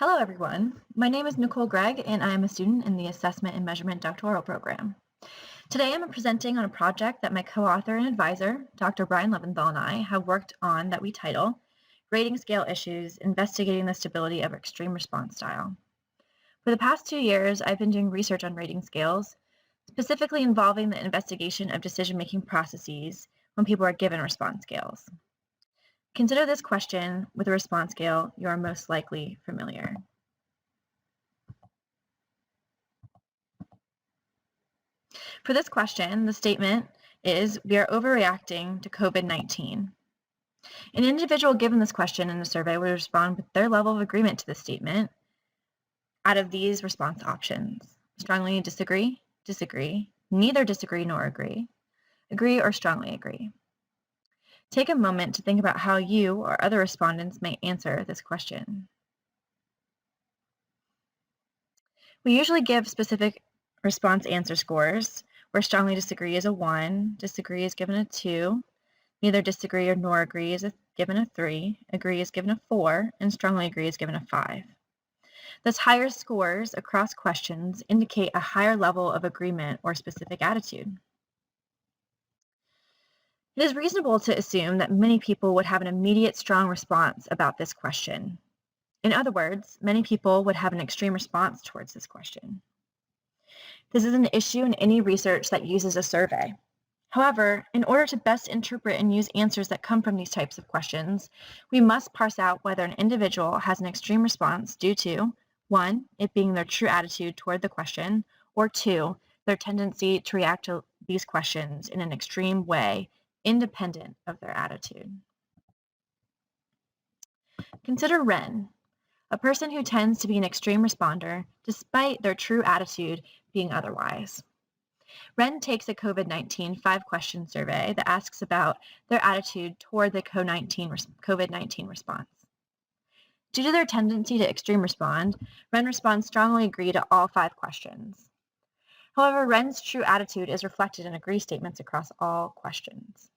Hello, everyone. My name is Nicole Gregg, and I am a student in the Assessment and Measurement doctoral program. Today, I'm presenting on a project that my co-author and advisor, Dr. Brian Leventhal, and I have worked on that we title Rating Scale Issues, Investigating the Stability of Extreme Response Style. For the past 2 years, I've been doing research on rating scales, specifically involving the investigation of decision-making processes when people are given response scales. Consider this question with a response scale you are most likely familiar. For this question, the statement is we are overreacting to COVID-19. An individual given this question in a survey would respond with their level of agreement to this statement out of these response options. Strongly disagree, disagree, neither disagree nor agree or strongly agree. Take a moment to think about how you or other respondents may answer this question. We usually give specific response answer scores, where strongly disagree is a 1, disagree is given a 2, neither disagree or nor agree is given a 3, agree is given a 4, and strongly agree is given a 5. Thus, higher scores across questions indicate a higher level of agreement or specific attitude. It is reasonable to assume that many people would have an immediate strong response about this question. In other words, many people would have an extreme response towards this question. This is an issue in any research that uses a survey. However, in order to best interpret and use answers that come from these types of questions, we must parse out whether an individual has an extreme response due to, 1, it being their true attitude toward the question, or 2, their tendency to react to these questions in an extreme way, independent of their attitude. Consider Ren, a person who tends to be an extreme responder despite their true attitude being otherwise. Ren takes a COVID-19 5-question survey that asks about their attitude toward the COVID-19 response. Due to their tendency to extreme respond, Ren responds strongly agree to all 5 questions. However, Ren's true attitude is reflected in agree statements across all questions.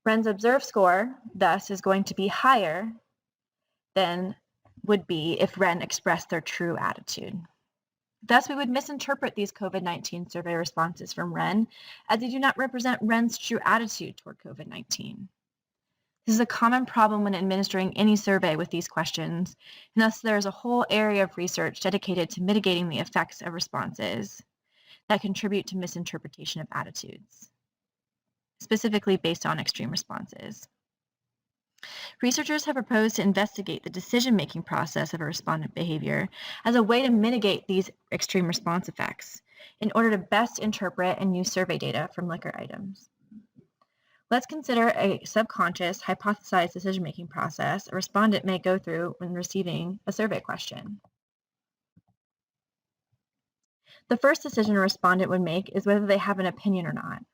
Ren's observed score, thus, is going to be higher than would be if Ren expressed their true attitude. Thus, we would misinterpret these COVID-19 survey responses from Ren as they do not represent Ren's true attitude toward COVID-19. This is a common problem when administering any survey with these questions, and thus there is a whole area of research dedicated to mitigating the effects of responses that contribute to misinterpretation of attitudes, specifically based on extreme responses. Researchers have proposed to investigate the decision-making process of a respondent behavior as a way to mitigate these extreme response effects in order to best interpret and use survey data from liquor items. Let's consider a subconscious, hypothesized decision-making process a respondent may go through when receiving a survey question. The first decision a respondent would make is whether they have an opinion or not.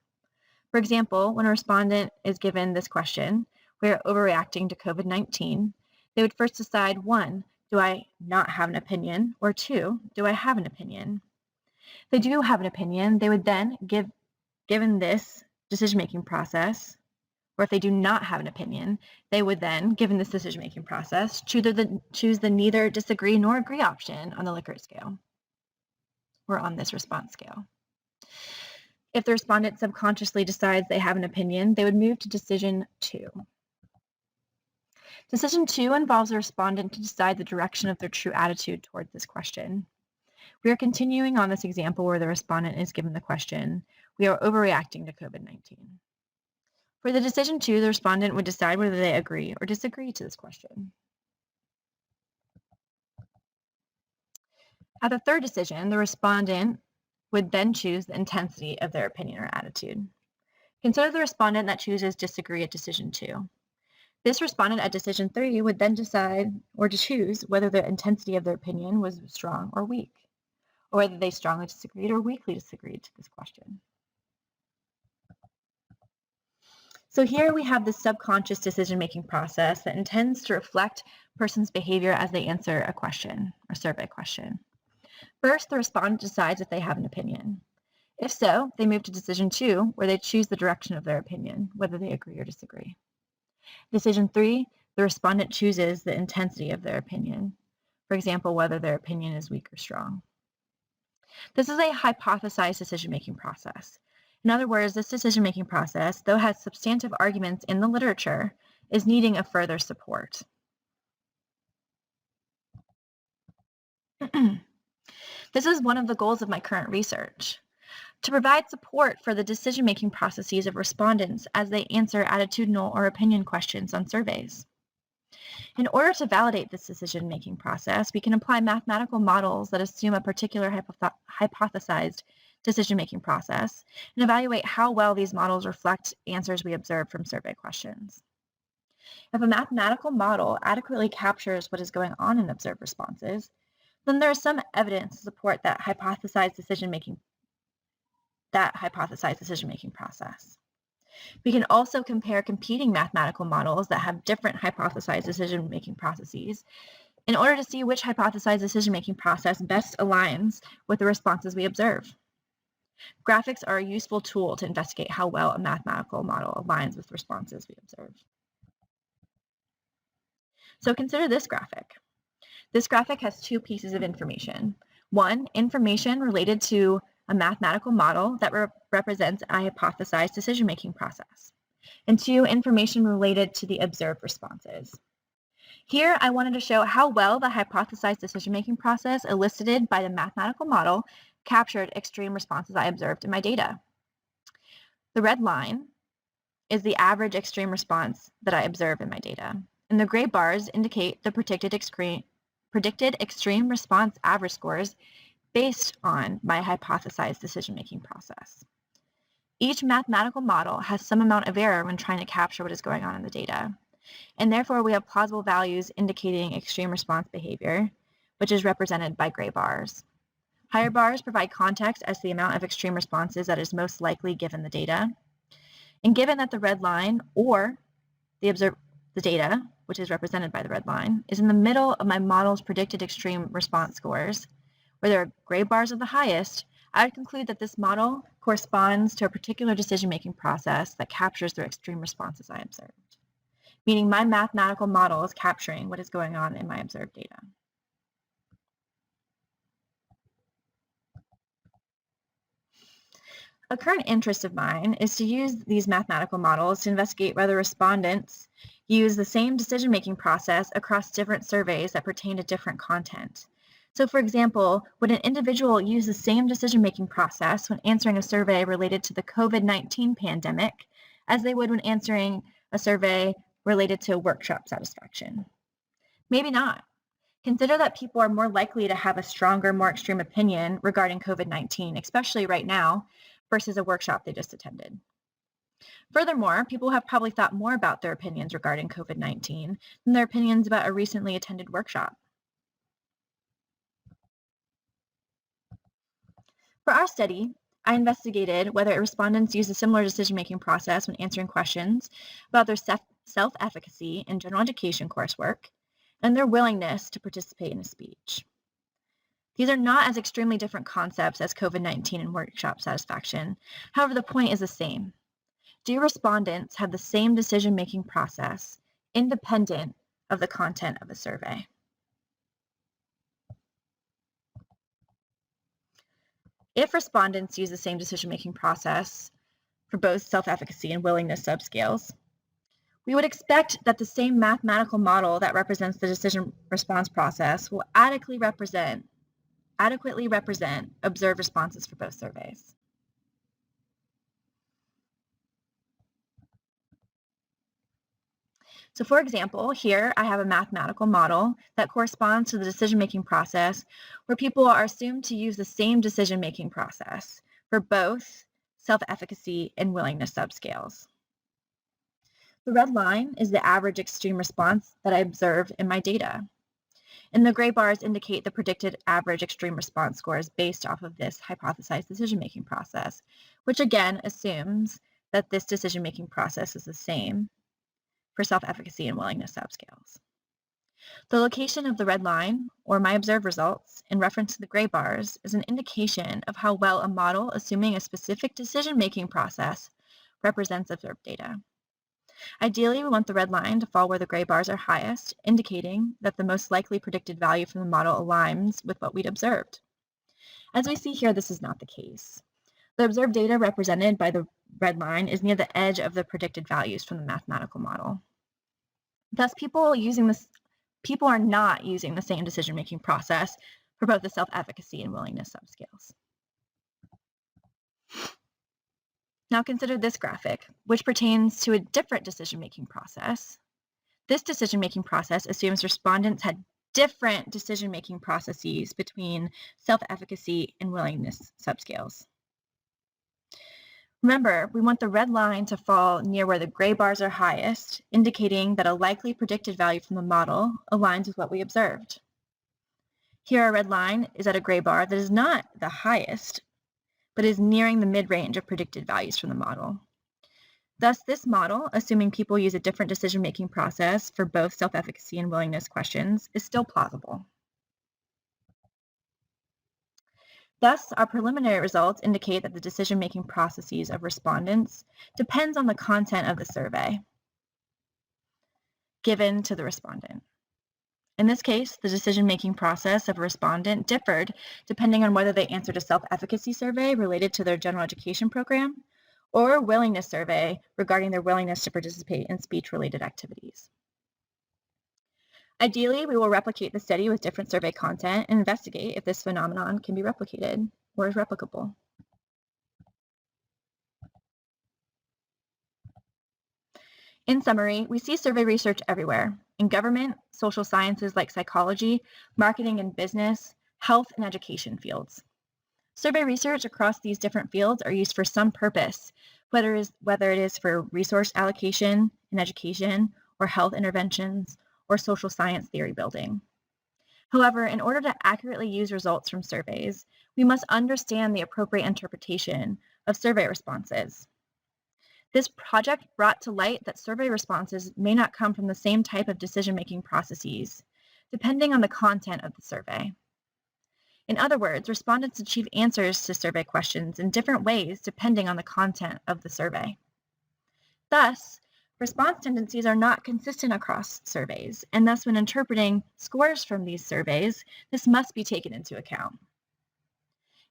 For example, when a respondent is given this question, we are overreacting to COVID-19, they would first decide, 1, do I not have an opinion? Or 2, do I have an opinion? If they do have an opinion, they would then, given this decision-making process, or if they do not have an opinion, they would then, given this decision-making process, choose the neither disagree nor agree option on the Likert scale, or on this response scale. If the respondent subconsciously decides they have an opinion, they would move to decision 2. Decision 2 involves the respondent to decide the direction of their true attitude towards this question. We are continuing on this example where the respondent is given the question, we are overreacting to COVID-19. For the decision 2, the respondent would decide whether they agree or disagree to this question. At the third decision, the respondent would then choose the intensity of their opinion or attitude. Consider the respondent that chooses disagree at decision 2. This respondent at decision 3 would then decide or to choose whether the intensity of their opinion was strong or weak, or whether they strongly disagreed or weakly disagreed to this question. So here we have the subconscious decision-making process that intends to reflect a person's behavior as they answer a question or survey question. First, the respondent decides if they have an opinion. If so, they move to decision 2, where they choose the direction of their opinion, whether they agree or disagree. Decision 3, the respondent chooses the intensity of their opinion. for example, whether their opinion is weak or strong. This is a hypothesized decision-making process. In other words, this decision-making process, though has substantive arguments in the literature, is needing a further support. This is one of the goals of my current research, to provide support for the decision-making processes of respondents as they answer attitudinal or opinion questions on surveys. In order to validate this decision-making process, we can apply mathematical models that assume a particular hypothesized decision-making process and evaluate how well these models reflect answers we observe from survey questions. If a mathematical model adequately captures what is going on in observed responses, then there is some evidence to support that hypothesized decision-making process. We can also compare competing mathematical models that have different hypothesized decision-making processes in order to see which hypothesized decision-making process best aligns with the responses we observe. Graphics are a useful tool to investigate how well a mathematical model aligns with responses we observe. So consider this graphic. This graphic has two pieces of information. One, information related to a mathematical model that represents a hypothesized decision-making process. And two, information related to the observed responses. Here, I wanted to show how well the hypothesized decision-making process elicited by the mathematical model captured extreme responses I observed in my data. The red line is the average extreme response that I observe in my data, and the gray bars indicate the predicted extreme response average scores based on my hypothesized decision-making process. Each mathematical model has some amount of error when trying to capture what is going on in the data, and therefore we have plausible values indicating extreme response behavior, which is represented by gray bars. Higher bars provide context as to the amount of extreme responses that is most likely given the data. And given that the red line, or the data, which is represented by the red line, is in the middle of my model's predicted extreme response scores, where there are gray bars are the highest, I would conclude that this model corresponds to a particular decision-making process that captures the extreme responses I observed, meaning my mathematical model is capturing what is going on in my observed data. A current interest of mine is to use these mathematical models to investigate whether respondents use the same decision-making process across different surveys that pertain to different content. So for example, would an individual use the same decision-making process when answering a survey related to the COVID-19 pandemic as they would when answering a survey related to workshop satisfaction? Maybe not. Consider that people are more likely to have a stronger, more extreme opinion regarding COVID-19, especially right now, versus a workshop they just attended. Furthermore, people have probably thought more about their opinions regarding COVID-19 than their opinions about a recently attended workshop. For our study, I investigated whether respondents use a similar decision-making process when answering questions about their self-efficacy in general education coursework and their willingness to participate in a speech. These are not as extremely different concepts as COVID-19 and workshop satisfaction. However, the point is the same. Do respondents have the same decision-making process independent of the content of the survey? If respondents use the same decision-making process for both self-efficacy and willingness subscales, we would expect that the same mathematical model that represents the decision response process will adequately represent observed responses for both surveys. So for example, here I have a mathematical model that corresponds to the decision-making process where people are assumed to use the same decision-making process for both self-efficacy and willingness subscales. The red line is the average extreme response that I observe in my data. And the gray bars indicate the predicted average extreme response scores based off of this hypothesized decision-making process, which again assumes that this decision-making process is the same for self-efficacy and willingness subscales. The location of the red line, or my observed results, in reference to the gray bars, is an indication of how well a model assuming a specific decision-making process represents observed data. Ideally, we want the red line to fall where the gray bars are highest, indicating that the most likely predicted value from the model aligns with what we'd observed. As we see here, this is not the case. The observed data represented by the red line is near the edge of the predicted values from the mathematical model. Thus, people are not using the same decision-making process for both the self-efficacy and willingness subscales. Now consider this graphic, which pertains to a different decision-making process. This decision-making process assumes respondents had different decision-making processes between self-efficacy and willingness subscales. Remember, we want the red line to fall near where the gray bars are highest, indicating that a likely predicted value from the model aligns with what we observed. Here, our red line is at a gray bar that is not the highest, but is nearing the mid-range of predicted values from the model. Thus, this model, assuming people use a different decision-making process for both self-efficacy and willingness questions, is still plausible. Thus, our preliminary results indicate that the decision-making processes of respondents depends on the content of the survey given to the respondent. In this case, the decision-making process of a respondent differed depending on whether they answered a self-efficacy survey related to their general education program or a willingness survey regarding their willingness to participate in speech-related activities. Ideally, we will replicate the study with different survey content and investigate if this phenomenon can be replicated or is replicable. In summary, we see survey research everywhere, in government, social sciences like psychology, marketing and business, health and education fields. Survey research across these different fields are used for some purpose, whether it is for resource allocation in education or health interventions or social science theory building. However, in order to accurately use results from surveys, we must understand the appropriate interpretation of survey responses. This project brought to light that survey responses may not come from the same type of decision-making processes, depending on the content of the survey. In other words, respondents achieve answers to survey questions in different ways depending on the content of the survey. Thus, response tendencies are not consistent across surveys, and thus when interpreting scores from these surveys, this must be taken into account.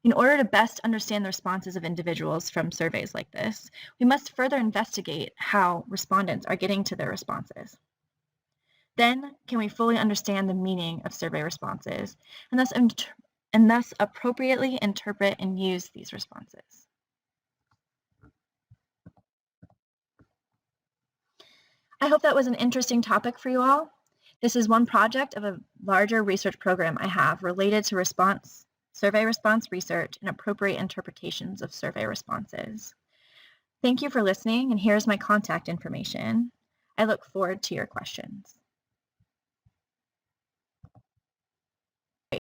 In order to best understand the responses of individuals from surveys like this, we must further investigate how respondents are getting to their responses. Then, can we fully understand the meaning of survey responses, and thus appropriately interpret and use these responses. I hope that was an interesting topic for you all. This is one project of a larger research program I have related to survey response research and appropriate interpretations of survey responses. Thank you for listening, and here's my contact information. I look forward to your questions.